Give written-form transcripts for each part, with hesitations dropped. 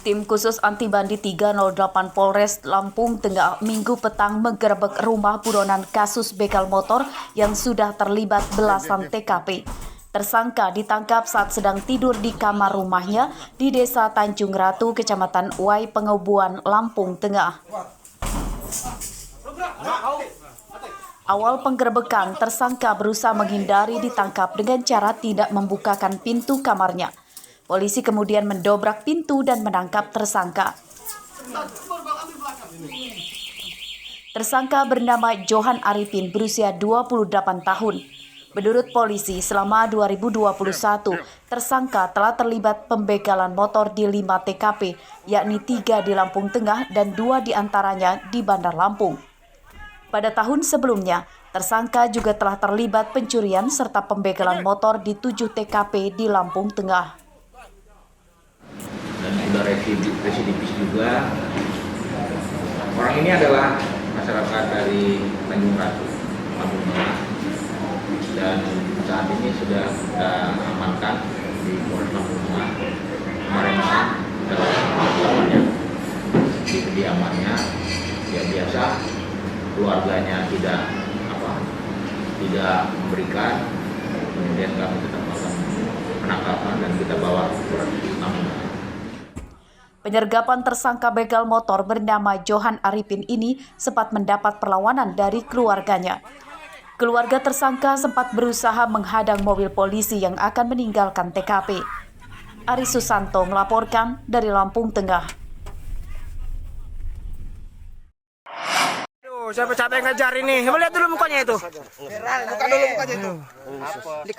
Tim khusus anti bandi 308 Polres Lampung Tengah Minggu petang menggerebek rumah buronan kasus begal motor yang sudah terlibat belasan TKP. Tersangka ditangkap saat sedang tidur di kamar rumahnya di Desa Tanjung Ratu, Kecamatan Uai, Pengobuan, Lampung Tengah. Awal penggerebekan, tersangka berusaha menghindari ditangkap dengan cara tidak membukakan pintu kamarnya. Polisi kemudian mendobrak pintu dan menangkap tersangka. Tersangka bernama Johan Arifin, berusia 28 tahun. Menurut polisi, selama 2021, tersangka telah terlibat pembegalan motor di 5 TKP, yakni 3 di Lampung Tengah dan 2 diantaranya di Bandar Lampung. Pada tahun sebelumnya, tersangka juga telah terlibat pencurian serta pembegalan motor di 7 TKP di Lampung Tengah. Dan sudah residivis juga. Orang ini adalah masyarakat dari Tanjung Ratu, Lampung Tengah, dan saat ini sudah kita amankan di Polres Lampung Tengah. Kemarin dalam pemakamannya, di kediamannya, ya biasa keluarganya tidak memberikan, kemudian kami tetap melakukan penangkapan dan kita bawa ke Polres Lampung Tengah. Penyergapan tersangka begal motor bernama Johan Arifin ini sempat mendapat perlawanan dari keluarganya. Keluarga tersangka sempat berusaha menghadang mobil polisi yang akan meninggalkan TKP. Ari Susanto melaporkan dari Lampung Tengah. Saya capek ngejar ini. Lihat dulu mukanya itu. Buka dulu mukanya itu.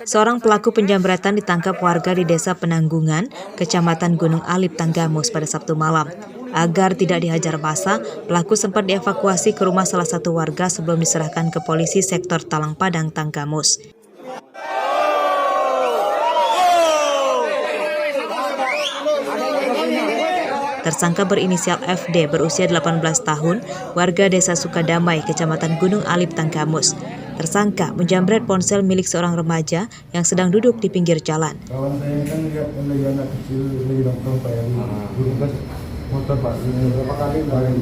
Seorang pelaku penjamretan ditangkap warga di Desa Penanggungan, Kecamatan Gunung Alip, Tanggamus pada Sabtu malam. Agar tidak dihajar massa, pelaku sempat dievakuasi ke rumah salah satu warga sebelum diserahkan ke polisi sektor Talang Padang, Tanggamus. Tersangka berinisial FD berusia 18 tahun, warga Desa Sukadamai, Kecamatan Gunung Alip, Tanggamus. Tersangka menjamret ponsel milik seorang remaja yang sedang duduk di pinggir jalan. Kawan saya kan lihat anak kecil lagi nongkrong motor Pak, berapa kali kemarin.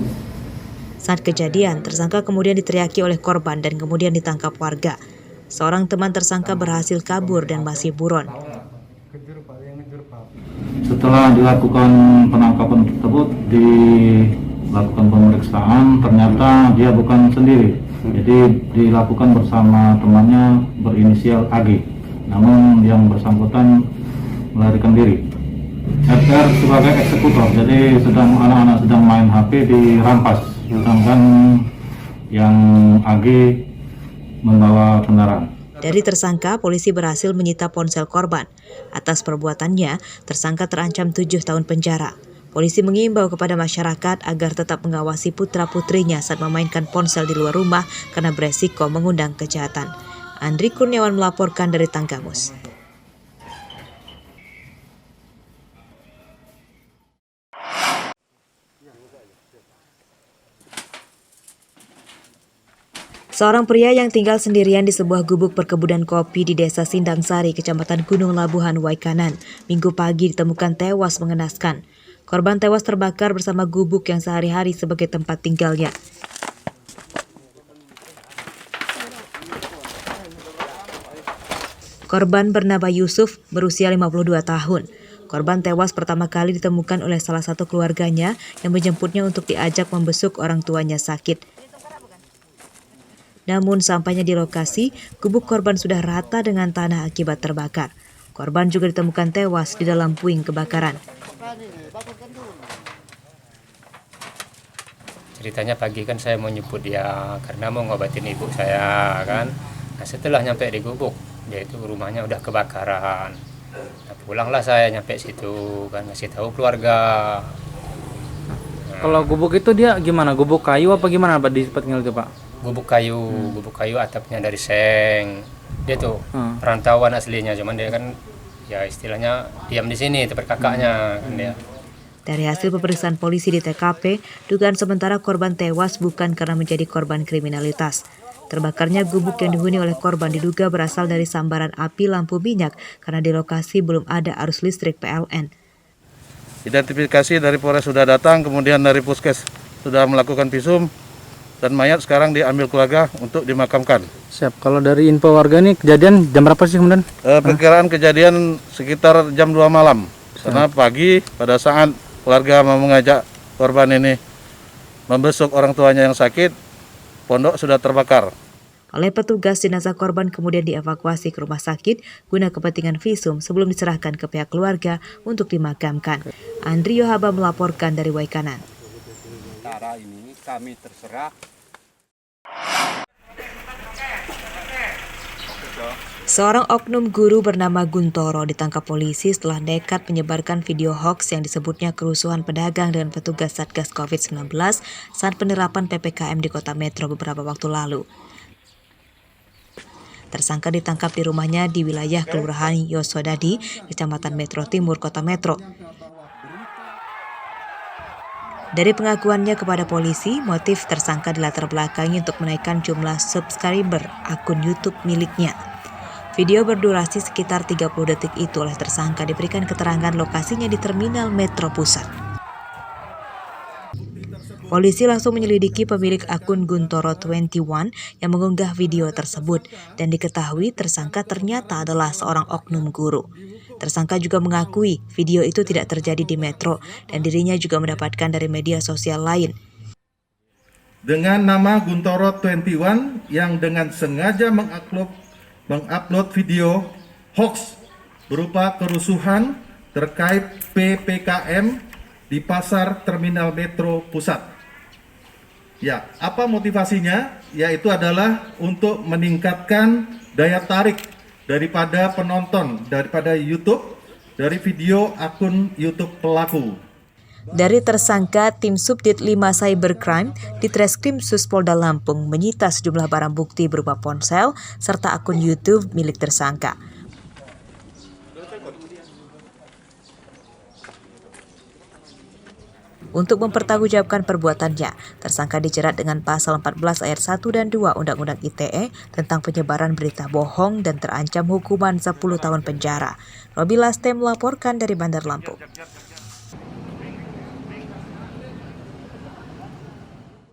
Saat kejadian, tersangka kemudian diteriaki oleh korban dan kemudian ditangkap warga. Seorang teman tersangka berhasil kabur dan masih buron. Setelah dilakukan penangkapan tersebut, dilakukan pemeriksaan, ternyata dia bukan sendiri. Jadi dilakukan bersama temannya berinisial AG. Namun yang bersangkutan melarikan diri. FR sebagai eksekutor, jadi anak-anak sedang main HP dirampas, sedangkan yang AG membawa kendaraan. Dari tersangka, polisi berhasil menyita ponsel korban. Atas perbuatannya, tersangka terancam 7 tahun penjara. Polisi mengimbau kepada masyarakat agar tetap mengawasi putra-putrinya saat memainkan ponsel di luar rumah karena beresiko mengundang kejahatan. Andri Kurniawan melaporkan dari Tanggamus. Seorang pria yang tinggal sendirian di sebuah gubuk perkebunan kopi di Desa Sindangsari, Kecamatan Gunung Labuhan, Waikanan, Minggu pagi ditemukan tewas mengenaskan. Korban tewas terbakar bersama gubuk yang sehari-hari sebagai tempat tinggalnya. Korban bernama Yusuf, berusia 52 tahun. Korban tewas pertama kali ditemukan oleh salah satu keluarganya yang menjemputnya untuk diajak membesuk orang tuanya sakit. Namun sampainya di lokasi, gubuk korban sudah rata dengan tanah akibat terbakar. Korban juga ditemukan tewas di dalam puing kebakaran. Ceritanya pagi kan saya mau nyebut dia karena mau ngobatin ibu saya kan. Nah setelah nyampe di gubuk, dia itu rumahnya udah kebakaran. Nah, pulanglah saya nyampe situ kan, ngasih tahu keluarga. Kalau gubuk itu dia gimana? Gubuk kayu apa gimana Pak di tempat tinggal itu Pak? Gubuk kayu atapnya dari seng. Dia tuh perantauan aslinya, cuman dia kan ya istilahnya diam di sini tempat kakaknya kan dia. Dari hasil pemeriksaan polisi di TKP, dugaan sementara korban tewas bukan karena menjadi korban kriminalitas. Terbakarnya gubuk yang dihuni oleh korban diduga berasal dari sambaran api lampu minyak karena di lokasi belum ada arus listrik PLN. Identifikasi dari Polres sudah datang, kemudian dari Puskes sudah melakukan visum, dan mayat sekarang diambil keluarga untuk dimakamkan. Siap. Kalau dari info warga ini kejadian jam berapa sih kemudian? Perkiraan kejadian sekitar jam 2 malam. Karena pagi pada saat keluarga mau mengajak korban ini membesuk orang tuanya yang sakit, pondok sudah terbakar. Oleh petugas, jenazah korban kemudian dievakuasi ke rumah sakit guna kepentingan visum sebelum diserahkan ke pihak keluarga untuk dimakamkan. Andrio Haba melaporkan dari Waikanan. Cara ini kami terserah. Seorang oknum guru bernama Guntoro ditangkap polisi setelah nekat menyebarkan video hoax yang disebutnya kerusuhan pedagang dengan petugas Satgas COVID-19 saat penerapan PPKM di Kota Metro beberapa waktu lalu. Tersangka ditangkap di rumahnya di wilayah Kelurahan Yosodadi, Kecamatan Metro Timur, Kota Metro. Dari pengakuannya kepada polisi, motif tersangka dilatar belakangi untuk menaikkan jumlah subscriber akun YouTube miliknya. Video berdurasi sekitar 30 detik itu oleh tersangka diberikan keterangan lokasinya di Terminal Metro Pusat. Polisi langsung menyelidiki pemilik akun Guntoro21 yang mengunggah video tersebut dan diketahui tersangka ternyata adalah seorang oknum guru. Tersangka juga mengakui video itu tidak terjadi di Metro dan dirinya juga mendapatkan dari media sosial lain. Dengan nama Guntoro21 yang dengan sengaja mengupload video hoax berupa kerusuhan terkait PPKM di Pasar Terminal Metro Pusat. Ya, apa motivasinya? Yaitu adalah untuk meningkatkan daya tarik daripada penonton, daripada YouTube, dari video akun YouTube pelaku. Dari tersangka, tim Subdit 5 Cybercrime di Treskrim Suspolda Lampung menyita sejumlah barang bukti berupa ponsel serta akun YouTube milik tersangka. Untuk mempertanggungjawabkan perbuatannya, tersangka dijerat dengan pasal 14 ayat 1 dan 2 Undang-Undang ITE tentang penyebaran berita bohong dan terancam hukuman 10 tahun penjara. Robi Laste melaporkan dari Bandar Lampung.